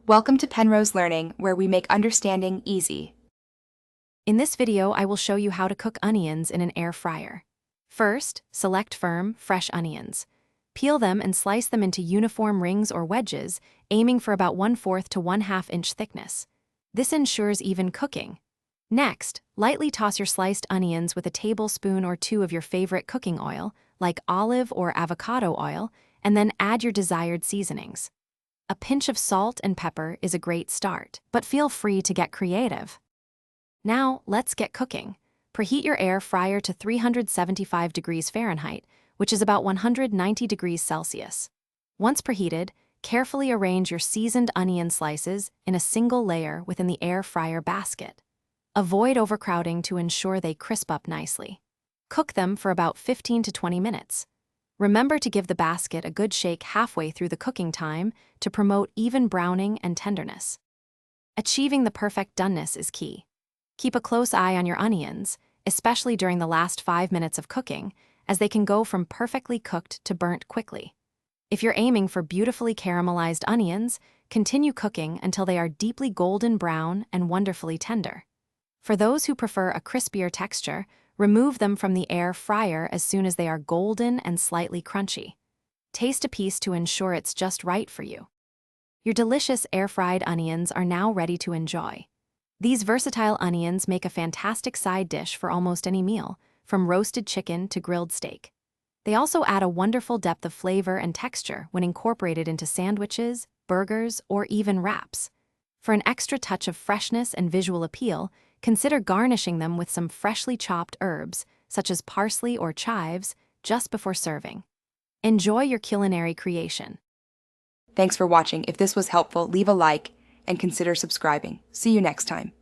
Welcome to Penrose Learning, where we make understanding easy. In this video, I will show you how to cook onions in an air fryer. First, select firm, fresh onions. Peel them and slice them into uniform rings or wedges, aiming for about 1/4 to 1/2 inch thickness. This ensures even cooking. Next, lightly toss your sliced onions with a tablespoon or two of your favorite cooking oil, like olive or avocado oil, and then add your desired seasonings. A pinch of salt and pepper is a great start, but feel free to get creative. Now, let's get cooking. Preheat your air fryer to 375 degrees Fahrenheit, which is about 190 degrees Celsius. Once preheated, carefully arrange your seasoned onion slices in a single layer within the air fryer basket. Avoid overcrowding to ensure they crisp up nicely. Cook them for about 15 to 20 minutes. Remember to give the basket a good shake halfway through the cooking time to promote even browning and tenderness. Achieving the perfect doneness is key. Keep a close eye on your onions, especially during the last 5 minutes of cooking, as they can go from perfectly cooked to burnt quickly. If you're aiming for beautifully caramelized onions, continue cooking until they are deeply golden brown and wonderfully tender. For those who prefer a crispier texture, remove them from the air fryer as soon as they are golden and slightly crunchy. Taste a piece to ensure it's just right for you. Your delicious air-fried onions are now ready to enjoy. These versatile onions make a fantastic side dish for almost any meal, from roasted chicken to grilled steak. They also add a wonderful depth of flavor and texture when incorporated into sandwiches, burgers, or even wraps. For an extra touch of freshness and visual appeal, consider garnishing them with some freshly chopped herbs, such as parsley or chives, just before serving. Enjoy your culinary creation. Thanks for watching. If this was helpful, leave a like and consider subscribing. See you next time.